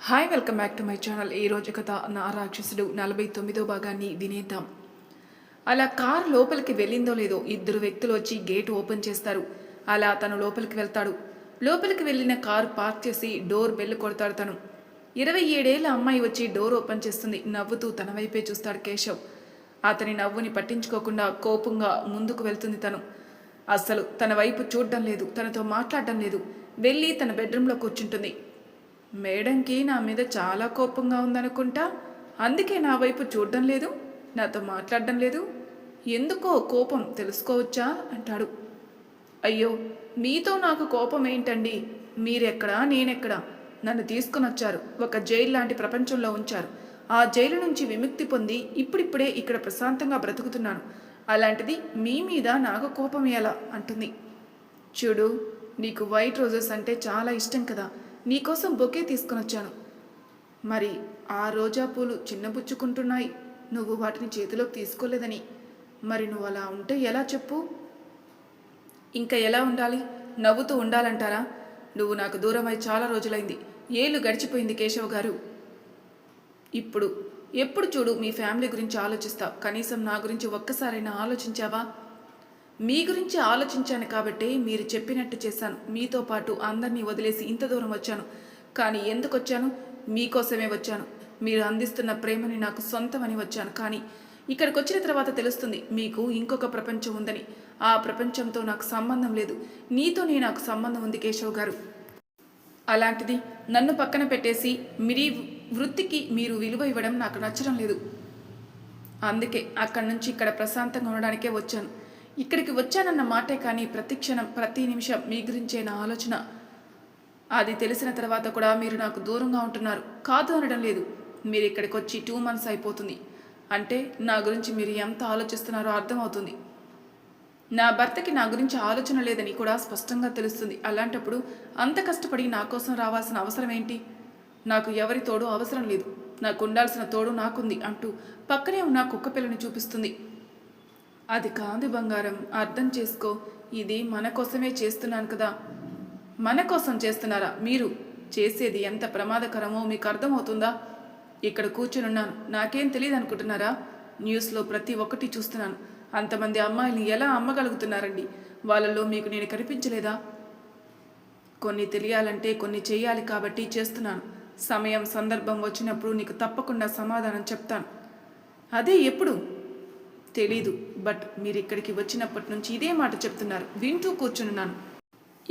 Hi welcome back to my channel. ఈ రోజు కథ నా రాక్షసుడు 49వ భాగాన్ని వినేద్దాం. అలా కార్ లోపలికి వెళ్ళిందో లేదో ఇద్దరు వ్యక్తులు వచ్చి గేట్ ఓపెన్ చేస్తారు. అలా తను లోపలికి వెళ్తాడు. లోపలికి వెళ్ళిన కారు పార్క్ చేసి డోర్ బెల్ కొడతాడు. తను 27 ఏళ్ల అమ్మాయి వచ్చి డోర్ ఓపెన్ చేస్తుంది. నవ్వుతూ తన వైపే చూస్తాడు కేశవ్. అతని నవ్వుని పట్టించుకోకుండా కోపంగా ముందుకు వెళ్తుంది. తను అస్సలు తన వైపు చూడడం లేదు, తనతో మాట్లాడడం లేదు. వెళ్ళి తన బెడ్రూమ్లో కూర్చుంటుంది. మేడంకి నా మీద చాలా కోపంగా ఉందనుకుంటా, అందుకే నా వైపు చూడడం లేదు, నాతో మాట్లాడడం లేదు. ఎందుకో కోపం తెలుసుకోవచ్చా అంటాడు. అయ్యో, మీతో నాకు కోపం ఏంటండి? మీరెక్కడా నేనెక్కడా? నన్ను తీసుకుని వచ్చారు, ఒక జైలు లాంటి ప్రపంచంలో ఉంచారు. ఆ జైలు నుంచి విముక్తి పొంది ఇప్పుడిప్పుడే ఇక్కడ ప్రశాంతంగా బ్రతుకుతున్నాను. అలాంటిది మీ మీద నాకు కోపం ఎలా అంటుంది. చూడు, నీకు వైట్ రోజెస్ అంటే చాలా ఇష్టం కదా, నీకోసం బొకే తీసుకుని వచ్చాను. మరి ఆ రోజా పూలు చిన్నబుచ్చుకుంటున్నాయి, నువ్వు వాటిని చేతిలోకి తీసుకోలేదని. మరి నువ్వు అలా ఉంటే ఎలా చెప్పు? ఇంకా ఎలా ఉండాలి? నవ్వుతూ ఉండాలంటారా? నువ్వు నాకు దూరమై చాలా రోజులైంది, ఏళ్ళు గడిచిపోయింది కేశవ్ గారు. ఎప్పుడు చూడు మీ ఫ్యామిలీ గురించి ఆలోచిస్తావు, కనీసం నా గురించి ఒక్కసారైనా ఆలోచించావా? మీ గురించి ఆలోచించాను కాబట్టే మీరు చెప్పినట్టు చేశాను. మీతో పాటు అందరినీ వదిలేసి ఇంత దూరం వచ్చాను. కానీ ఎందుకు వచ్చాను? మీకోసమే వచ్చాను. మీరు అందిస్తున్న ప్రేమని నాకు సొంతమని వచ్చాను. కానీ ఇక్కడికి వచ్చిన తర్వాత తెలుస్తుంది మీకు ఇంకొక ప్రపంచం ఉందని. ఆ ప్రపంచంతో నాకు సంబంధం లేదు, నీతోనే నాకు సంబంధం ఉంది కేశవ్ గారు. అలాంటిది నన్ను పక్కన పెట్టేసి మీ వృత్తికి మీరు విలువ ఇవ్వడం నాకు నచ్చడం లేదు. అందుకే అక్కడి నుంచి ఇక్కడ ప్రశాంతంగా ఉండడానికే వచ్చాను. ఇక్కడికి వచ్చానన్న మాటే కానీ ప్రతి క్షణం ప్రతి నిమిషం మీ గురించే నా ఆలోచన. అది తెలిసిన తర్వాత కూడా మీరు నాకు దూరంగా ఉంటున్నారు. కాదు అనడం లేదు. మీరు ఇక్కడికి వచ్చి 2 months అయిపోతుంది. అంటే నా గురించి మీరు ఎంత ఆలోచిస్తున్నారో అర్థమవుతుంది. నా భర్తకి నా గురించి ఆలోచన లేదని కూడా స్పష్టంగా తెలుస్తుంది. అలాంటప్పుడు అంత కష్టపడి నా కోసం రావాల్సిన అవసరం ఏంటి? నాకు ఎవరి తోడు అవసరం లేదు, నాకు ఉండాల్సిన తోడు నాకుంది అంటూ పక్కనే ఉన్న కుక్క పిల్లని చూపిస్తుంది. అది కాదు బంగారం, అర్థం చేసుకో. ఇది మన కోసమే చేస్తున్నాను కదా. మన కోసం చేస్తున్నారా? మీరు చేసేది ఎంత ప్రమాదకరమో మీకు అర్థమవుతుందా? ఇక్కడ కూర్చునున్నాను, నాకేం తెలియదు అనుకుంటున్నారా? న్యూస్లో ప్రతి ఒక్కటి చూస్తున్నాను. అంతమంది అమ్మాయిల్ని ఎలా అమ్మగలుగుతున్నారండి? వాళ్ళలో మీకు నేను కనిపించలేదా? కొన్ని తెలియాలంటే కొన్ని చేయాలి కాబట్టి చేస్తున్నాను. సమయం సందర్భం వచ్చినప్పుడు నీకు తప్పకుండా సమాధానం చెప్తాను. అదే ఎప్పుడు తెలీదు, బట్ మీరు ఇక్కడికి వచ్చినప్పటి నుంచి ఇదే మాట చెప్తున్నారు. వింటూ కూర్చున్నాను.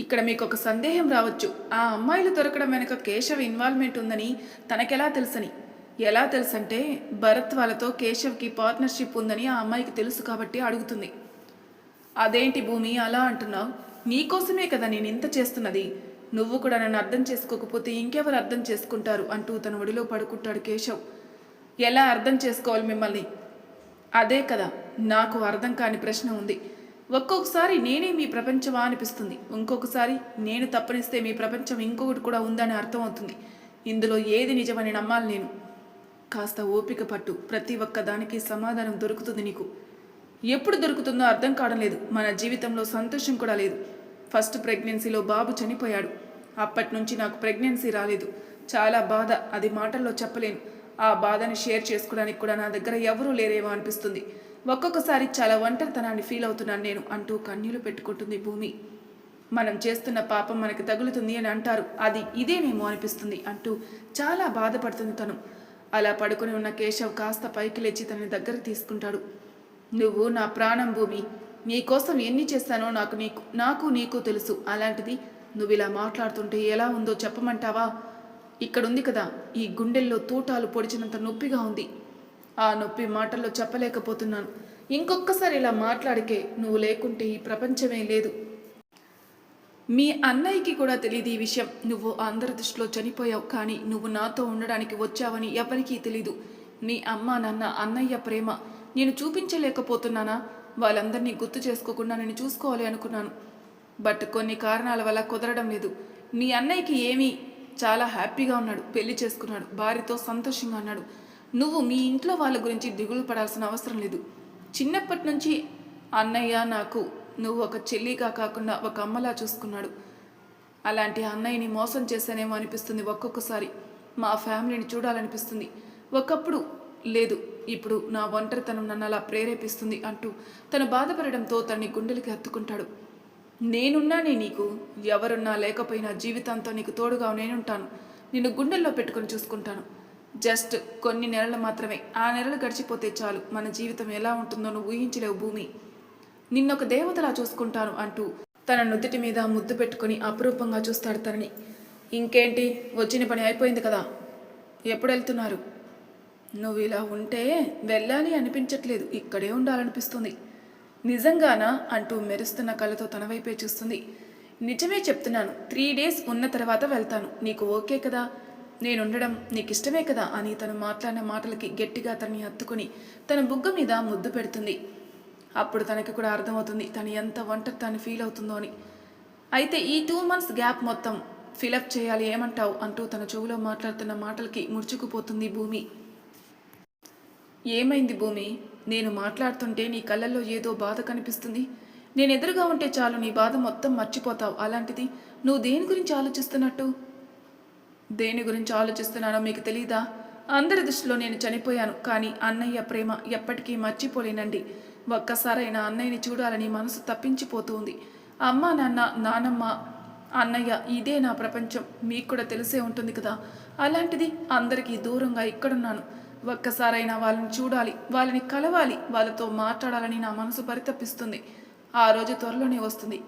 ఇక్కడ మీకు ఒక సందేహం రావచ్చు, ఆ అమ్మాయిలు దొరకడం వెనుక కేశవ్ ఇన్వాల్వ్మెంట్ ఉందని తనకెలా తెలుసని. ఎలా తెలుసంటే భరత్ వాళ్ళతో కేశవ్కి పార్ట్నర్షిప్ ఉందని ఆ అమ్మాయికి తెలుసు కాబట్టి అడుగుతుంది. అదేంటి భూమి అలా అంటున్నావు? నీకోసమే కదా నేను ఇంత చేస్తున్నది. నువ్వు కూడా నన్ను అర్థం చేసుకోకపోతే ఇంకెవరు అర్థం చేసుకుంటారు అంటూ తన ఒడిలో పడుకుంటాడు కేశవ్. ఎలా అర్థం చేసుకోవాలి మిమ్మల్ని? అదే కదా నాకు అర్థం కాని ప్రశ్న ఉంది. ఒక్కొక్కసారి నేనే మీ ప్రపంచమా అనిపిస్తుంది, ఇంకొకసారి నేను తప్పనిస్తే మీ ప్రపంచం ఇంకొకటి కూడా ఉందని అర్థమవుతుంది. ఇందులో ఏది నిజమని నమ్మాలి నేను? కాస్త ఓపిక పట్టు, ప్రతి ఒక్క దానికి సమాధానం దొరుకుతుంది నీకు. ఎప్పుడు దొరుకుతుందో అర్థం కావడం లేదు. మన జీవితంలో సంతోషం కూడా లేదు. ఫస్ట్ ప్రెగ్నెన్సీలో బాబు చనిపోయాడు. అప్పటి నుంచి నాకు ప్రెగ్నెన్సీ రాలేదు. చాలా బాధ, అది మాటల్లో చెప్పలేను. ఆ బాధని షేర్ చేసుకోవడానికి కూడా నా దగ్గర ఎవరూ లేరేమో అనిపిస్తుంది. ఒక్కొక్కసారి చాలా ఒంటరితనాన్ని ఫీల్ అవుతున్నాను నేను అంటూ కన్నీళ్లు పెట్టుకుంటుంది భూమి. మనం చేస్తున్న పాపం మనకి తగులుతుంది అని అంటారు, అది ఇదేనేమో అనిపిస్తుంది అంటూ చాలా బాధపడుతుంది తను. అలా పడుకుని ఉన్న కేశవ్ కాస్త పైకి లేచి తనని దగ్గరికి తీసుకుంటాడు. నువ్వు నా ప్రాణం భూమి, నీకోసం ఎన్ని చేస్తానో నాకు నీకు తెలుసు. అలాంటిది నువ్వు ఇలా మాట్లాడుతుంటే ఎలా ఉందో చెప్పమంటావా? ఇక్కడుంది కదా, ఈ గుండెల్లో తూటాలు పొడిచినంత నొప్పిగా ఉంది. ఆ నొప్పి మాటల్లో చెప్పలేకపోతున్నాను. ఇంకొకసారి ఇలా మాట్లాడికే, నువ్వు లేకుంటే ఈ ప్రపంచమే లేదు. మీ అన్నయ్యకి కూడా తెలియదు ఈ విషయం. నువ్వు అందరి దృష్టిలో చనిపోయావు, కానీ నువ్వు నాతో ఉండడానికి వచ్చావని ఎవరికీ తెలీదు. నీ అమ్మ నాన్న అన్నయ్య ప్రేమ నేను చూపించలేకపోతున్నానా? వాళ్ళందరినీ గుర్తు చేసుకోకుండా నేను చూసుకోవాలి అనుకున్నాను, బట్ కొన్ని కారణాల వల్ల కుదరడం లేదు. నీ అన్నయ్యకి ఏమీ చాలా హ్యాపీగా ఉన్నాడు, పెళ్లి చేసుకున్నాడు, భార్యతో సంతోషంగా ఉన్నాడు. నువ్వు మీ ఇంట్లో వాళ్ళ గురించి దిగులు పడాల్సిన అవసరం లేదు. చిన్నప్పటి నుంచి అన్నయ్య నాకు నువ్వు ఒక చెల్లిగా కాకుండా ఒక అమ్మలా చూసుకున్నాడు. అలాంటి అన్నయ్యని మోసం చేశానేమో అనిపిస్తుంది ఒక్కొక్కసారి. మా ఫ్యామిలీని చూడాలనిపిస్తుంది. ఒకప్పుడు లేదు, ఇప్పుడు నా ఒంటరితనం నన్ను అలా ప్రేరేపిస్తుంది అంటూ తను బాధపడడంతో తనని గుండెలకి హత్తుకుంటాడు. నేనున్నానే నీకు, ఎవరున్నా లేకపోయినా జీవితాంతం నీకు తోడుగా నేనుంటాను. నిన్ను గుండెల్లో పెట్టుకొని చూసుకుంటాను. జస్ట్ కొన్ని నెలలు మాత్రమే, ఆ నెలలు గడిచిపోతే చాలు. మన జీవితం ఎలా ఉంటుందో నువ్వు ఊహించలేవు భూమి. నిన్నొక దేవతలా చూసుకుంటాను అంటూ తన నుదుటి మీద ముద్దు పెట్టుకుని అపురూపంగా చూస్తాడు తనని. ఇంకేంటి, వచ్చిన పని అయిపోయింది కదా, ఎప్పుడు వెళ్తున్నారు? నువ్వు ఇలా ఉంటే వెళ్ళాలి అనిపించట్లేదు, ఇక్కడే ఉండాలనిపిస్తుంది. నిజంగానా అంటూ మెరుస్తున్న కళ్ళతో తన వైపే చూస్తుంది. నిజమే చెప్తున్నాను, 3 days ఉన్న తర్వాత వెళ్తాను. నీకు ఓకే కదా? నేనుండడం నీకు ఇష్టమే కదా అని తను మాట్లాడిన మాటలకి గట్టిగా తనని హత్తుకుని తన బుగ్గ మీద ముద్దు పెడుతుంది. అప్పుడు తనకి కూడా అర్థమవుతుంది తను ఎంత ఒంటరితనాన్ని ఫీల్ అవుతుందో అని. అయితే ఈ 2 months గ్యాప్ మొత్తం ఫిలప్ చేయాలి, ఏమంటావు అంటూ తన చెవులో మాట్లాడుతున్న మాటలకి ముడుచుకుపోతుంది భూమి. ఏమైంది భూమి? నేను మాట్లాడుతుంటే నీ కళ్ళల్లో ఏదో బాధ కనిపిస్తుంది. నేను ఎదురుగా ఉంటే చాలు నీ బాధ మొత్తం మర్చిపోతావు. అలాంటిది నువ్వు దేని గురించి ఆలోచిస్తున్నట్టు? దేని గురించి ఆలోచిస్తున్నానో మీకు తెలీదా? అందరి దృష్టిలో నేను చనిపోయాను, కానీ అన్నయ్య ప్రేమ ఎప్పటికీ మర్చిపోలేనండి. ఒక్కసారైనా అన్నయ్యని చూడాలని మనసు తప్పించిపోతుంది. అమ్మ, నాన్న, నానమ్మ, అన్నయ్య, ఇదే నా ప్రపంచం. మీకు కూడా తెలిసే ఉంటుంది కదా. అలాంటిది అందరికీ దూరంగా ఇక్కడున్నాను. ఒక్కసారైనా వాళ్ళని చూడాలి, వాళ్ళని కలవాలి, వాళ్ళతో మాట్లాడాలని నా మనసు పరితపిస్తుంది. ఆ రోజు త్వరలోనే వస్తుంది.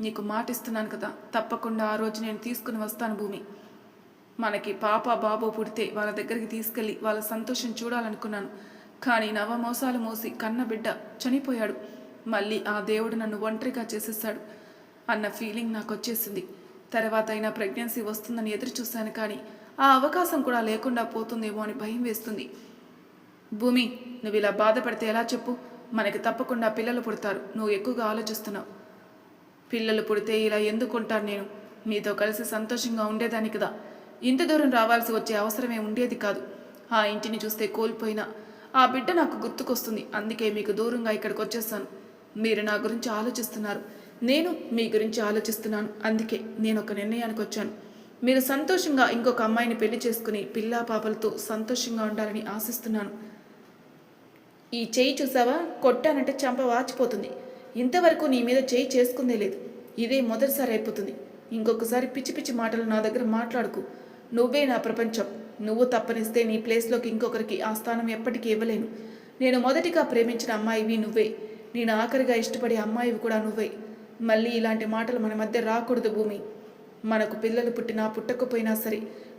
నీకు మాటిస్తున్నాను కదా, తప్పకుండా ఆ రోజు నేను తీసుకుని వస్తాను భూమి. మనకి పాప బాబు పుడితే వాళ్ళ దగ్గరికి తీసుకెళ్ళి వాళ్ళ సంతోషం చూడాలనుకున్నాను. కానీ నవమోసాలు మోసి కన్న బిడ్డ చనిపోయాడు. మళ్ళీ ఆ దేవుడు నన్ను ఒంటరిగా చేసేసాడు అన్న ఫీలింగ్ నాకు వచ్చేసింది. తర్వాత అయినా ప్రెగ్నెన్సీ వస్తుందని ఎదురు చూశాను, కానీ ఆ అవకాశం కూడా లేకుండా పోతుందేమో అని భయం వేస్తుంది. భూమి, నువ్వు ఇలా బాధపడితే ఎలా చెప్పు? మనకి తప్పకుండా పిల్లలు పుడతారు. నువ్వు ఎక్కువగా ఆలోచిస్తున్నావు. పిల్లలు పుడితే ఇలా ఎందుకుంటాను? నేను మీతో కలిసి సంతోషంగా ఉండేదాన్ని కదా. ఇంత దూరం రావాల్సి వచ్చే అవసరమే ఉండేది కాదు. ఆ ఇంటిని చూస్తే కోల్పోయినా ఆ బిడ్డ నాకు గుర్తుకొస్తుంది. అందుకే మీకు దూరంగా ఇక్కడికి వచ్చేస్తాను. మీరు నా గురించి ఆలోచిస్తున్నారు, నేను మీ గురించి ఆలోచిస్తున్నాను. అందుకే నేను ఒక నిర్ణయానికి వచ్చాను. మీరు సంతోషంగా ఇంకొక అమ్మాయిని పెళ్లి చేసుకుని పిల్లా పాపలతో సంతోషంగా ఉండాలని ఆశిస్తున్నాను. ఈ చేయి చూసావా? కొట్టానంటే చంప వాచిపోతుంది. ఇంతవరకు నీ మీద చేయి చేసుకుందే లేదు. ఇదే మొదటిసారి అయిపోతుంది. ఇంకొకసారి పిచ్చి పిచ్చి మాటలు నా దగ్గర మాట్లాడుకు. నువ్వే నా ప్రపంచం. నువ్వు తప్పనిస్తే నీ ప్లేస్లోకి ఇంకొకరికి ఆ స్థానం ఎప్పటికీ ఇవ్వలేను. నేను మొదటిగా ప్రేమించిన అమ్మాయివి నువ్వే. నేను ఆఖరిగా ఇష్టపడే అమ్మాయివి కూడా నువ్వే. మళ్ళీ ఇలాంటి మాటలు మన మధ్య రాకూడదు భూమి. మనకు పిల్లలు పుట్టినా పుట్టకపోయినా సరే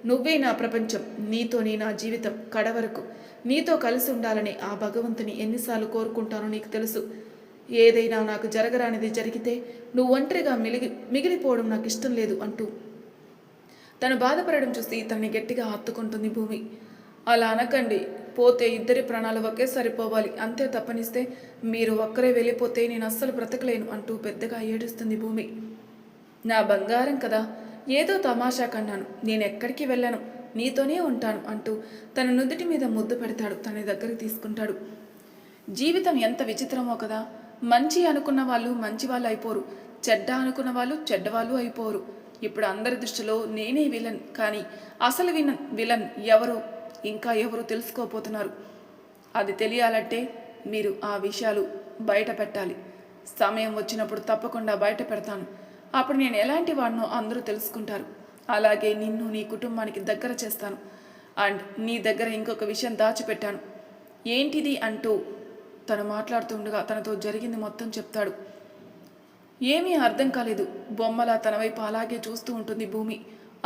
నువ్వే నా ప్రపంచం. నీతోనే నా జీవితం కడవరకు. నీతో కలిసి ఉండాలని ఆ భగవంతుని ఎన్నిసార్లు కోరుకుంటానో నీకు తెలుసు. ఏదైనా నాకు జరగరానిది జరిగితే నువ్వు ఒంటరిగా మిగిలిపోవడం నాకు ఇష్టం లేదు అంటూ తను బాధపడడం చూసి తనని గట్టిగా హత్తుకుంటుంది భూమి. అలా అనకండి, పోతే ఇద్దరి ప్రాణాలు ఒకేసారి పోవాలి, అంతే. తప్పనిస్తే మీరు ఒక్కరే వెళ్ళిపోతే నేను అస్సలు బ్రతకలేను అంటూ పెద్దగా ఏడుస్తుంది భూమి. నా బంగారం కదా, ఏదో తమాషా కన్నాను. నేనెక్కడికి వెళ్ళను, నీతోనే ఉంటాను అంటూ తన నుదుటి మీద ముద్దు పెడతాడు. తన దగ్గరికి తీసుకుంటాడు. జీవితం ఎంత విచిత్రమో కదా. మంచి అనుకున్న వాళ్ళు మంచి వాళ్ళు అయిపోరు, చెడ్డ అనుకున్న వాళ్ళు చెడ్డవాళ్ళు అయిపోరు. ఇప్పుడు అందరి దృష్టిలో నేనే విలన్, కానీ అసలు విలన్ ఎవరు ఇంకా ఎవరు తెలుసుకోపోతున్నారు. అది తెలియాలంటే మీరు ఆ విషయాలు బయట పెట్టాలి. సమయం వచ్చినప్పుడు తప్పకుండా బయట పెడతాను. అప్పుడు నేను ఎలాంటి వాడినో అందరూ తెలుసుకుంటారు. అలాగే నిన్ను నీ కుటుంబానికి దగ్గర చేస్తాను. అండ్ నీ దగ్గర ఇంకొక విషయం దాచిపెట్టాను. ఏంటిది అంటూ తను మాట్లాడుతుండగా తనతో జరిగింది మొత్తం చెప్తాడు. ఏమీ అర్థం కాలేదు. బొమ్మలా తన వైపు అలాగే చూస్తూ ఉంటుంది భూమి.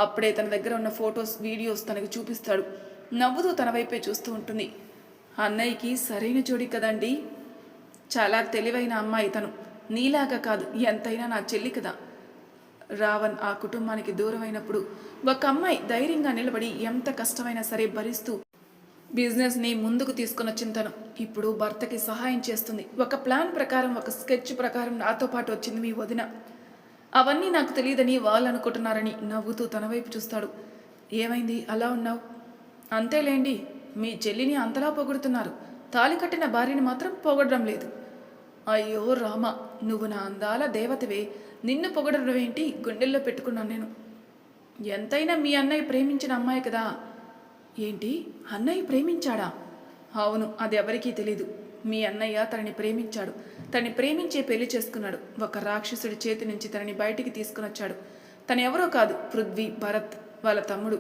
అప్పుడే తన దగ్గర ఉన్న ఫొటోస్ వీడియోస్ తనకు చూపిస్తాడు. నవ్వుతూ తన వైపే చూస్తూ ఉంటుంది. అన్నయ్యకి సరైన జోడి కదండి. చాలా తెలివైన అమ్మాయి తను. నీలాగా కాదు, ఎంతైనా నా చెల్లి కదా. రావణ్ ఆ కుటుంబానికి దూరమైనప్పుడు ఒక అమ్మాయి ధైర్యంగా నిలబడి ఎంత కష్టమైనా సరే భరిస్తూ బిజినెస్ని ముందుకు తీసుకున్న చింతను ఇప్పుడు భర్తకి సహాయం చేస్తుంది. ఒక ప్లాన్ ప్రకారం, ఒక స్కెచ్ ప్రకారం నాతో పాటు వచ్చింది మీ వదిన. అవన్నీ నాకు తెలియదని వాళ్ళు అనుకుంటున్నారని నవ్వుతూ తన వైపు చూస్తాడు. ఏమైంది అలా ఉన్నావు? అంతేలేండి, మీ చెల్లిని అంతలా పొగుడుతున్నారు, తాళి కట్టిన భార్యని మాత్రం పొగడడం లేదు. అయ్యో రామ, నువ్వు నా అందాల దేవతవే, నిన్ను పొగడడం ఏంటి? గుండెల్లో పెట్టుకున్నాను నేను. ఎంతైనా మీ అన్నయ్య ప్రేమించిన అమ్మాయి కదా, ఏంటి, అన్నయ్య ప్రేమించాడా? అవును, అది ఎవరికీ తెలీదు. మీ అన్నయ్య తనని ప్రేమించాడు. తనని ప్రేమించే పెళ్లి చేసుకున్నాడు. ఒక రాక్షసుడి చేతి నుంచి తనని బయటికి తీసుకునొచ్చాడు. తను ఎవరో కాదు, పృథ్వీ, భరత్ వాళ్ళ తమ్ముడు.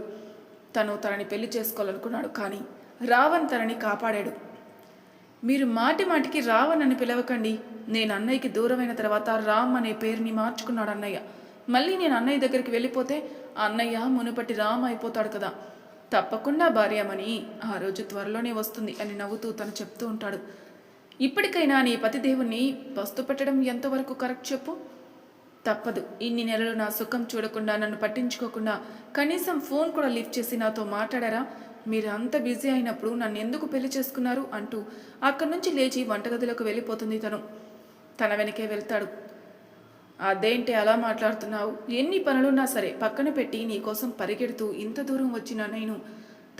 తనని పెళ్లి చేసుకోవాలనుకున్నాడు, కానీ రావణ్ తనని కాపాడాడు. మీరు మాటి మాటికి రావణ్ అని పిలవకండి. నేను అన్నయ్యకి దూరమైన తర్వాత రామ్ అనే పేరుని మార్చుకున్నాడు అన్నయ్య. మళ్ళీ నేను అన్నయ్య దగ్గరికి వెళ్ళిపోతే అన్నయ్య మునుపటి రామ్ అయిపోతాడు కదా. తప్పకుండా భార్యమని ఆ రోజు త్వరలోనే వస్తుంది అని నవ్వుతూ తను చెప్తూ ఉంటాడు. ఇప్పటికైనా నీ పతిదేవుణ్ణి పస్తు పెట్టడం ఎంతవరకు కరెక్ట్ చెప్పు. తప్పదు. ఇన్ని నెలలు నా సుఖం చూడకుండా, నన్ను పట్టించుకోకుండా, కనీసం ఫోన్ కూడా లిఫ్ట్ చేసి నాతో మాట్లాడారా? మీరు అంత బిజీ అయినప్పుడు నన్ను ఎందుకు పెళ్లి చేసుకున్నారు అంటూ అక్కడి నుంచి లేచి వంటగదిలోకి వెళ్ళిపోతుంది. తన వెనకే వెళ్తాడు. అదేంటి అలా మాట్లాడుతున్నావు? ఎన్ని పనులున్నా సరే పక్కన పెట్టి నీకోసం పరిగెడుతూ ఇంత దూరం వచ్చిన నేను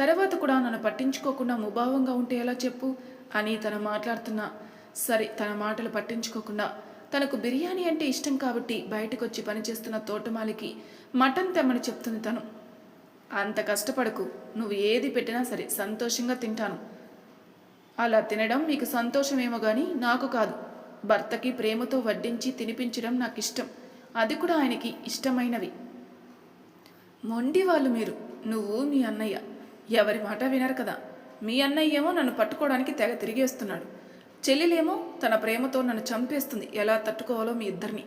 తర్వాత కూడా నన్ను పట్టించుకోకుండా ముభావంగా ఉంటే ఎలా చెప్పు అని తను మాట్లాడుతున్నా సరే తన మాటలు పట్టించుకోకుండా తనకు బిర్యానీ అంటే ఇష్టం కాబట్టి బయటకు వచ్చి పనిచేస్తున్న తోటమాలికి మటన్ తెమ్మని చెప్తుంది తను. అంత కష్టపడకు, నువ్వు ఏది పెట్టినా సరే సంతోషంగా తింటాను. అలా తినడం మీకు సంతోషమేమో కానీ నాకు కాదు. భర్తకి ప్రేమతో వడ్డించి తినిపించడం నాకు ఇష్టం, అది కూడా ఆయనకి ఇష్టమైనవి. మొండి వాళ్ళు మీరు, నువ్వు మీ అన్నయ్య ఎవరి మాట వినరు కదా. మీ అన్నయ్య ఏమో నన్ను పట్టుకోవడానికి తెగ తిరిగేస్తున్నాడు, చెల్లెలేమో తన ప్రేమతో నన్ను చంపేస్తుంది. ఎలా తట్టుకోవాలో మీ ఇద్దరిని.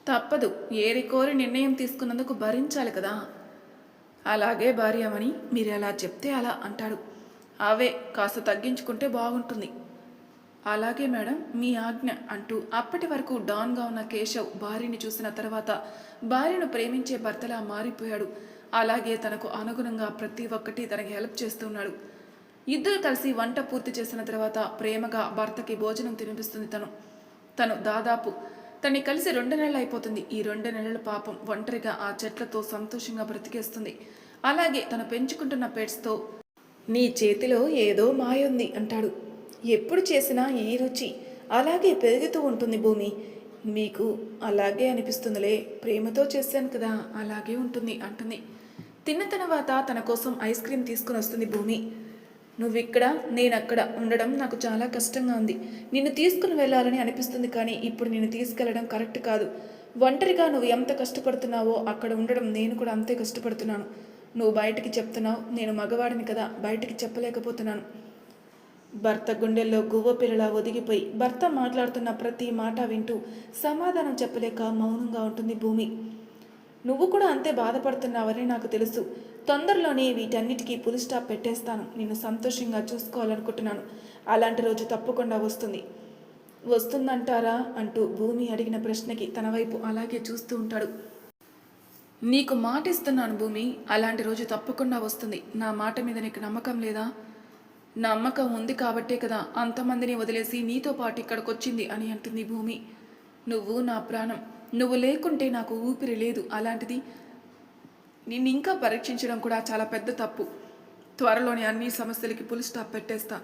తప్పదు, ఏరి కోరి నిర్ణయం తీసుకున్నందుకు భరించాలి కదా. అలాగే భార్యమని మీరు ఎలా చెప్తే అలా అంటాడు. అవే కాస్త తగ్గించుకుంటే బాగుంటుంది. అలాగే మేడం, మీ ఆజ్ఞ అంటూ అప్పటి వరకు డాన్గా ఉన్న కేశవ్ భార్యని చూసిన తర్వాత భార్యను ప్రేమించే భర్తలా మారిపోయాడు. అలాగే తనకు అనుగుణంగా ప్రతి ఒక్కటి తనకి హెల్ప్ చేస్తున్నాడు. ఇద్దరు కలిసి వంట పూర్తి చేసిన తర్వాత ప్రేమగా భర్తకి భోజనం తినిపిస్తుంది తను దాదాపు తనని కలిసి 2 నెలలు అయిపోతుంది. ఈ 2 నెలల పాపం ఒంటరిగా ఆ చెట్లతో సంతోషంగా బ్రతికేస్తుంది. అలాగే తను పెంచుకుంటున్న పెట్స్తో నీ చేతిలో ఏదో మాయుంది అంటాడు. ఎప్పుడు చేసినా ఈ రుచి అలాగే పెరుగుతూ ఉంటుంది భూమి, మీకు అలాగే అనిపిస్తుందిలే, ప్రేమతో చేశాను కదా అలాగే ఉంటుంది అంటుంది. తిన్న తర్వాత తన కోసం ఐస్ క్రీమ్ తీసుకుని వస్తుంది భూమి. నువ్విక్కడ నేనక్కడ ఉండడం నాకు చాలా కష్టంగా ఉంది. నిన్ను తీసుకుని వెళ్ళాలని అనిపిస్తుంది, కానీ ఇప్పుడు నిన్ను తీసుకెళ్లడం కరెక్ట్ కాదు. ఒంటరిగా నువ్వు ఎంత కష్టపడుతున్నావో అక్కడ ఉండడం నేను కూడా అంతే కష్టపడుతున్నాను. నువ్వు బయటికి చెప్తున్నావు, నేను మగవాడిని కదా బయటికి చెప్పలేకపోతున్నాను. భర్త గుండెల్లో గువ్వ పిల్లలా ఒదిగిపోయి భర్త మాట్లాడుతున్న ప్రతి మాట వింటూ సమాధానం చెప్పలేక మౌనంగా ఉంటుంది భూమి. నువ్వు కూడా అంతే బాధపడుతున్నావని నాకు తెలుసు. తొందరలోనే వీటన్నిటికీ పులి స్టాప్ పెట్టేస్తాను. నిన్ను సంతోషంగా చూసుకోవాలనుకుంటున్నాను. అలాంటి రోజు తప్పకుండా వస్తుందంటారా అంటూ భూమి అడిగిన ప్రశ్నకి తన వైపు అలాగే చూస్తూ ఉంటాడు. నీకు మాట ఇస్తున్నాను భూమి, అలాంటి రోజు తప్పకుండా వస్తుంది. నా మాట మీద నీకు నమ్మకం లేదా? నమ్మకం ఉంది కాబట్టే కదా అంతమందిని వదిలేసి నీతో పాటు ఇక్కడికి వచ్చింది అని అంటుంది భూమి. నువ్వు నా ప్రాణం, నువ్వు లేకుంటే నాకు ఊపిరి లేదు. అలాంటిది నిన్ను ఇంకా పరీక్షించడం కూడా చాలా పెద్ద తప్పు. త్వరలోనే అన్ని సమస్యలకి పులి స్టాప్ పెట్టేస్తా.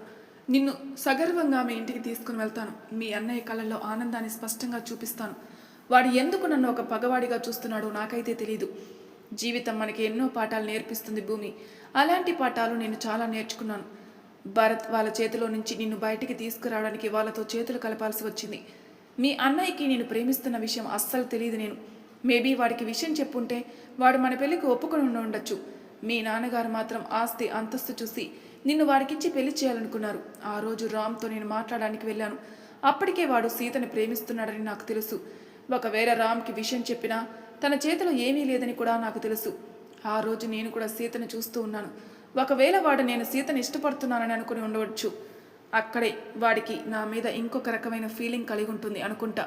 నిన్ను సగర్వంగా మీ ఇంటికి తీసుకుని వెళ్తాను. మీ అన్నయ్య కళ్ళల్లో ఆనందాన్ని స్పష్టంగా చూపిస్తాను. వాడు ఎందుకు నన్ను ఒక పగవాడిగా చూస్తున్నాడో నాకైతే తెలీదు. జీవితం మనకి ఎన్నో పాఠాలు నేర్పిస్తుంది భూమి. అలాంటి పాఠాలు నేను చాలా నేర్చుకున్నాను. భరత్ వాళ్ళ చేతిలో నుంచి నిన్ను బయటికి తీసుకురావడానికి వాళ్ళతో చేతులు కలపాల్సి వచ్చింది. మీ అన్నయ్యకి నేను ప్రేమిస్తున్న విషయం అస్సలు తెలియదు. నేను మేబీ వాడికి విషయం చెప్పుంటే వాడు మన పెళ్లికి ఒప్పుకొని ఉండొచ్చు. మీ నాన్నగారు మాత్రం ఆస్తి అంతస్తు చూసి నిన్ను వాడికిచ్చి పెళ్లి చేయాలనుకున్నారు. ఆ రోజు రామ్తో నేను మాట్లాడడానికి వెళ్ళాను. అప్పటికే వాడు సీతని ప్రేమిస్తున్నాడని నాకు తెలుసు. ఒకవేళ రామ్కి విషయం చెప్పినా తన చేతిలో ఏమీ లేదని కూడా నాకు తెలుసు. ఆ రోజు నేను కూడా సీతను చూస్తూ ఉన్నాను. ఒకవేళ వాడు నేను సీతను ఇష్టపడుతున్నానని అనుకుని ఉండవచ్చు. అక్కడే వాడికి నా మీద ఇంకొక రకమైన ఫీలింగ్ కలిగి ఉంటుంది అనుకుంటా.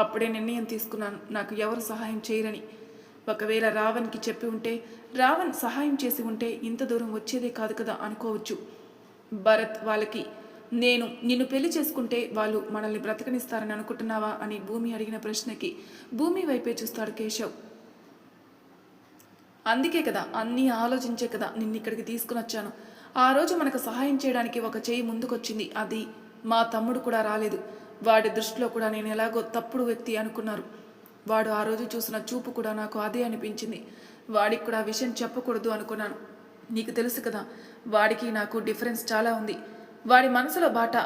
అప్పుడే నిర్ణయం తీసుకున్నాను, నాకు ఎవరు సహాయం చేయరని. ఒకవేళ రావణ్కి చెప్పి ఉంటే, రావణ్ సహాయం చేసి ఉంటే ఇంత దూరం వచ్చేదే కాదు కదా అనుకోవచ్చు. భరత్ వాళ్ళకి నిన్ను పెళ్లి చేసుకుంటే వాళ్ళు మనల్ని బ్రతకనిస్తారని అనుకుంటున్నావా అని భూమి అడిగిన ప్రశ్నకి భూమి వైపే చూస్తాడు కేశవ్. అందుకే కదా అన్నీ ఆలోచించే కదా నిన్ను ఇక్కడికి తీసుకుని వచ్చాను. ఆ రోజు మనకు సహాయం చేయడానికి ఒక చేయి ముందుకొచ్చింది, అది మా తమ్ముడు కూడా రాలేదు. వాడి దృష్టిలో కూడా నేను ఎలాగో తప్పుడు వ్యక్తి అనుకున్నారు. వాడు ఆ రోజు చూసిన చూపు కూడా నాకు అదే అనిపించింది. వాడికి కూడా విషయం చెప్పకూడదు అనుకున్నాను. నీకు తెలుసు కదా, వాడికి నాకు డిఫరెన్స్ చాలా ఉంది. వాడి మనసులో బాట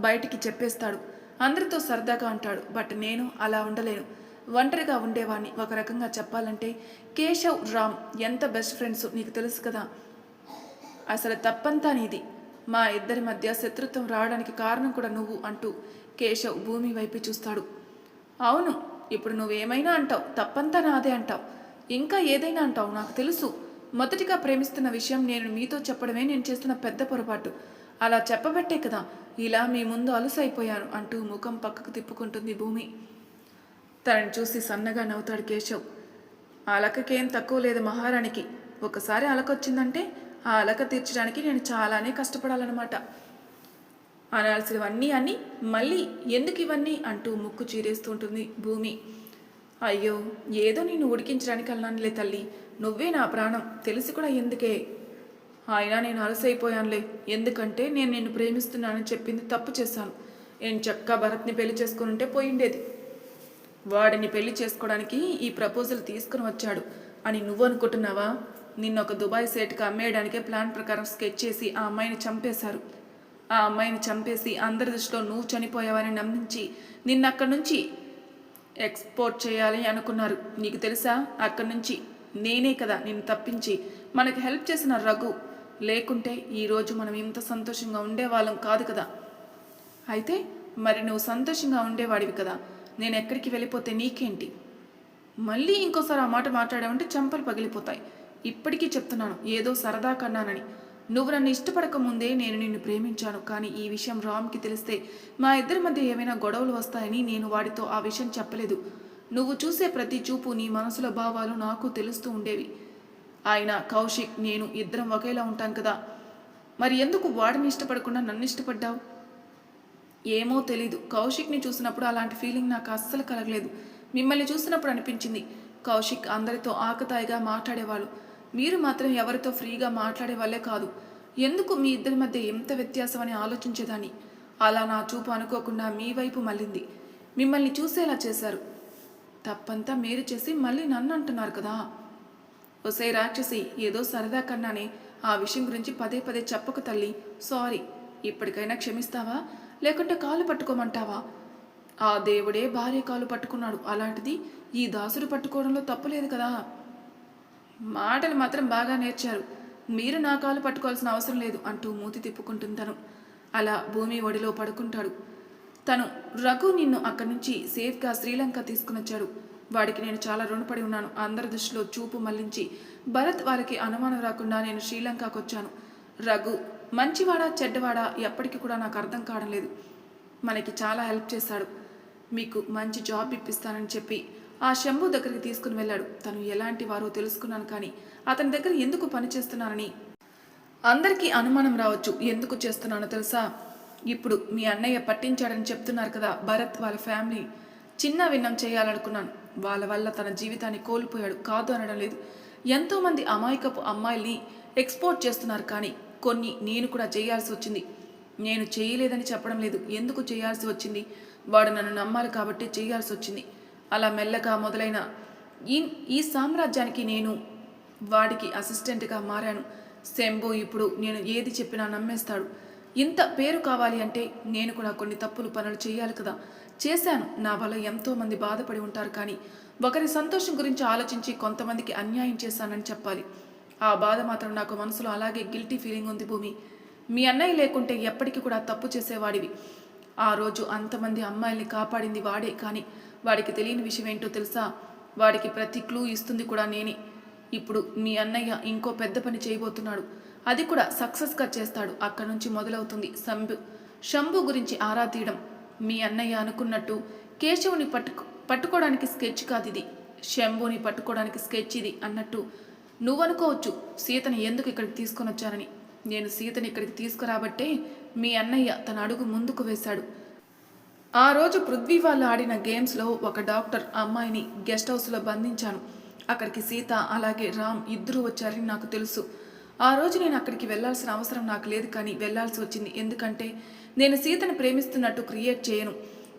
బయటికి చెప్పేస్తాడు, అందరితో సరదాగా అంటాడు. బట్ నేను అలా ఉండలేను, ఒంటరిగా ఉండేవాడిని. ఒక రకంగా చెప్పాలంటే కేశవ్ రామ్ ఎంత బెస్ట్ ఫ్రెండ్స్ నీకు తెలుసు కదా. అసలు తప్పంతా నీది. మా ఇద్దరి మధ్య శత్రుత్వం రావడానికి కారణం కూడా నువ్వు అంటూ కేశవ్ భూమి వైపు చూస్తాడు. అవును, ఇప్పుడు నువ్వేమైనా అంటావు, తప్పంతా నాదే అంటావు, ఇంకా ఏదైనా అంటావు. నాకు తెలుసు, మొదటిగా ప్రేమిస్తున్న విషయం నేను మీతో చెప్పడమే నేను చేస్తున్న పెద్ద పొరపాటు. అలా చెప్పబట్టే కదా ఇలా మీ ముందు అలుసైపోయాను అంటూ ముఖం పక్కకు తిప్పుకుంటుంది భూమి. తనని చూసి సన్నగా నవ్వుతాడు కేశవ్. ఆ అలకకేం తక్కువ లేదు మహారాణికి. ఒకసారి అలకొచ్చిందంటే ఆ అలక తీర్చడానికి నేను చాలానే కష్టపడాలన్నమాట. అనాల్సినవన్నీ అని మళ్ళీ ఎందుకు ఇవన్నీ అంటూ ముక్కు చీరేస్తూ ఉంటుంది భూమి. అయ్యో, ఏదో నిన్ను ఉడికించడానికి అన్నానులే తల్లి, నువ్వే నా ప్రాణం తెలిసి కూడా ఎందుకే. అయినా నేను అలసైపోయానులే, ఎందుకంటే నేను నిన్ను ప్రేమిస్తున్నానని చెప్పింది తప్పు చేశాను. నేను చక్కగా భరత్ని పెళ్లి చేసుకుని ఉంటే పోయిండేది. వాడిని పెళ్లి చేసుకోవడానికి ఈ ప్రపోజల్ తీసుకుని వచ్చాడు అని నువ్వు అనుకుంటున్నావా? నిన్న ఒక దుబాయ్ సేట్కి అమ్మేయడానికే ప్లాన్ ప్రకారం స్కెచ్ చేసి ఆ అమ్మాయిని చంపేశారు. ఆ అమ్మాయిని చంపేసి అందరి దృష్టిలో నువ్వు చనిపోయావని నమ్మించి నిన్న అక్కడి నుంచి ఎక్స్పోర్ట్ చేయాలి అనుకున్నారు. నీకు తెలుసా, అక్కడి నుంచి నేనే కదా నిన్ను తప్పించి మనకి హెల్ప్ చేసిన రఘు. లేకుంటే ఈరోజు మనం ఇంత సంతోషంగా ఉండేవాళ్ళం కాదు కదా. అయితే మరి నువ్వు సంతోషంగా ఉండేవాడివి కదా, నేను ఎక్కడికి వెళ్ళిపోతే నీకేంటి? మళ్ళీ ఇంకోసారి ఆ మాట మాట్లాడావంటే చంపలు పగిలిపోతాయి. ఇప్పటికీ చెప్తున్నాను, ఏదో సరదా కన్నానని. నువ్వు నన్ను ఇష్టపడక ముందే నేను నిన్ను ప్రేమించాను. కానీ ఈ విషయం రామ్కి తెలిస్తే మా ఇద్దరి మధ్య ఏమైనా గొడవలు వస్తాయని నేను వాడితో ఆ విషయం చెప్పలేదు. నువ్వు చూసే ప్రతి చూపు నీ మనసులో భావాలు నాకు తెలుస్తూ ఉండేవి. ఆయన కౌశిక్ నేను ఇద్దరం ఒకేలా ఉంటాం కదా, మరి ఎందుకు వాడిని ఇష్టపడకుండా నన్ను ఇష్టపడ్డావు? ఏమో తెలీదు, కౌశిక్ని చూసినప్పుడు అలాంటి ఫీలింగ్ నాకు అస్సలు కలగలేదు. మిమ్మల్ని చూసినప్పుడు అనిపించింది కౌశిక్ అందరితో ఆకతాయిగా మాట్లాడేవాళ్ళు, మీరు మాత్రం ఎవరితో ఫ్రీగా మాట్లాడే వాళ్ళే కాదు. ఎందుకు మీ ఇద్దరి మధ్య ఎంత వ్యత్యాసం అని ఆలోచించేదాన్ని. అలా నా చూపు అనుకోకుండా మీ వైపు మళ్ళింది. మిమ్మల్ని చూసేలా చేశారు. తప్పంతా మీరు చేసి మళ్ళీ నన్ను అంటున్నారు కదా. ఒసే రాక్షసి, ఏదో సరదా కన్నానే, ఆ విషయం గురించి పదే పదే చెప్పకు తల్లి. సారీ. ఇప్పటికైనా క్షమిస్తావా, లేకుంటే కాలు పట్టుకోమంటావా? ఆ దేవుడే భార్య కాలు పట్టుకున్నాడు, అలాంటిది ఈ దాసుడు పట్టుకోవడంలో తప్పులేదు కదా. మాటలు మాత్రం బాగా నేర్చారు. మీరు నా కాలు పట్టుకోవాల్సిన అవసరం లేదు అంటూ మూతి తిప్పుకుంటుంది తను. అలా భూమి ఒడిలో పడుకుంటాడు. తను రఘు నిన్ను అక్కడి నుంచి సేఫ్గా శ్రీలంక తీసుకునొచ్చాడు. వాడికి నేను చాలా రుణపడి ఉన్నాను. అందరి దృష్టిలో చూపు మళ్లించి భరత్ వాళ్ళకి అనుమానం రాకుండా నేను శ్రీలంకకు వచ్చాను. రఘు మంచివాడా చెడ్డవాడా ఎప్పటికీ కూడా నాకు అర్థం కావడం లేదు. మనకి చాలా హెల్ప్ చేశాడు. మీకు మంచి జాబ్ ఇప్పిస్తానని చెప్పి ఆ శంభు దగ్గరికి తీసుకుని వెళ్ళాడు. తను ఎలాంటి వారో తెలుసుకున్నాను, కానీ అతని దగ్గర ఎందుకు పనిచేస్తున్నానని అందరికీ అనుమానం రావచ్చు. ఎందుకు చేస్తున్నానో తెలుసా? ఇప్పుడు మీ అన్నయ్య పట్టించాడని చెప్తున్నారు కదా భరత్ వాళ్ళ ఫ్యామిలీ. చిన్న విన్నం చేయాలనుకున్నాను. వాళ్ళ వల్ల తన జీవితాన్ని కోల్పోయాడు, కాదు అనడం లేదు. ఎంతోమంది అమాయకపు అమ్మాయిల్ని ఎక్స్పోర్ట్ చేస్తున్నారు, కానీ కొన్ని నేను కూడా చేయాల్సి వచ్చింది. నేను చేయలేదని చెప్పడం లేదు, ఎందుకు చేయాల్సి వచ్చింది? వాడు నన్ను నమ్మాలి కాబట్టి చేయాల్సి వచ్చింది. అలా మెల్లగా మొదలైన ఈ సామ్రాజ్యానికి నేను వాడికి అసిస్టెంట్గా మారాను. శంభు ఇప్పుడు నేను ఏది చెప్పినా నమ్మేస్తాడు. ఇంత పేరు కావాలి అంటే నేను కూడా కొన్ని పనులు చేయాలి కదా. చేశాను. నా వల్ల ఎంతోమంది బాధపడి ఉంటారు, కానీ ఒకరి సంతోషం గురించి ఆలోచించి కొంతమందికి అన్యాయం చేశానని చెప్పాలి. ఆ బాధ మాత్రం నాకు మనసులో అలాగే గిల్టీ ఫీలింగ్ ఉంది భూమి. మీ అన్నయ్య లేకుంటే ఎప్పటికీ కూడా తప్పు చేసేవాడివి. ఆ రోజు అంతమంది అమ్మాయిల్ని కాపాడింది వాడే, కానీ వాడికి తెలియని విషయం ఏంటో తెలుసా? వాడికి ప్రతి క్లూ ఇస్తుంది కూడా నేనే. ఇప్పుడు మీ అన్నయ్య ఇంకో పెద్ద పని చేయబోతున్నాడు. అది కూడా సక్సెస్గా చేస్తాడు. అక్కడి నుంచి మొదలవుతుంది శంభు గురించి ఆరా తీయడం. మీ అన్నయ్య అనుకున్నట్టు కేశవుని పట్టుకోవడానికి స్కెచ్ కాదు ఇది, శంభుని పట్టుకోవడానికి స్కెచ్ ఇది అన్నట్టు నువ్వు అనుకోవచ్చు సీతని ఎందుకు ఇక్కడికి తీసుకొని వచ్చానని. నేను సీతని ఇక్కడికి తీసుకురాబట్టే మీ అన్నయ్య తన అడుగు ముందుకు వేశాడు. ఆ రోజు పృథ్వీ వాళ్ళు ఆడిన గేమ్స్లో ఒక డాక్టర్ అమ్మాయిని గెస్ట్ హౌస్లో బంధించాను. అక్కడికి సీత అలాగే రామ్ ఇద్దరూ వచ్చారని నాకు తెలుసు. ఆ రోజు నేను అక్కడికి వెళ్లాల్సిన అవసరం నాకు లేదు, కానీ వెళ్లాల్సి వచ్చింది. ఎందుకంటే నేను సీతను ప్రేమిస్తున్నట్టు క్రియేట్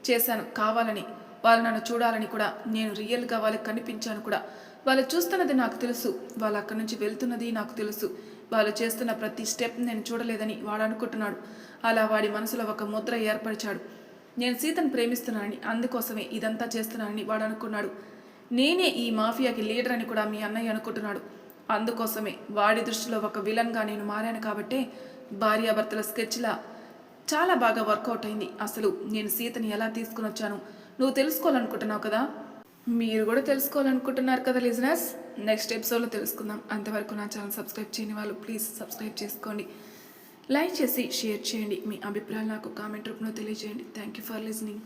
చేశాను కావాలని. వాళ్ళు నన్ను చూడాలని కూడా. నేను రియల్గా వాళ్ళకి కనిపించాను కూడా. వాళ్ళు చూస్తున్నది నాకు తెలుసు, వాళ్ళు అక్కడి నుంచి వెళ్తున్నది నాకు తెలుసు. వాళ్ళు చేస్తున్న ప్రతి స్టెప్ నేను చూడలేదని వాడు అనుకుంటున్నాడు. అలా వాడి మనసులో ఒక ముద్ర ఏర్పరిచాడు. నేను సీతను ప్రేమిస్తున్నానని, అందుకోసమే ఇదంతా చేస్తున్నానని వాడు అనుకున్నాడు. నేనే ఈ మాఫియాకి లీడర్ అని కూడా మీ అన్నయ్య అనుకుంటున్నాడు. అందుకోసమే వాడి దృష్టిలో ఒక విలన్గా నేను మారాను కాబట్టే భార్యాభర్తల స్కెచ్లా చాలా బాగా వర్కౌట్ అయింది. అసలు నేను సీతని ఎలా తీసుకుని వచ్చాను నువ్వు తెలుసుకోవాలనుకుంటున్నావు కదా. మీరు కూడా తెలుసుకోవాలనుకుంటున్నారు కదా లిజనర్స్. నెక్స్ట్ ఎపిసోడ్లో తెలుసుకుందాం. అంతవరకు నా ఛానల్ సబ్స్క్రైబ్ చేయని వాళ్ళు ప్లీజ్ సబ్స్క్రైబ్ చేసుకోండి. లైక్ చేసి షేర్ చేయండి. మీ అభిప్రాయాలు నాకు కామెంట్ రూపంలో తెలియజేయండి. Thank you for listening.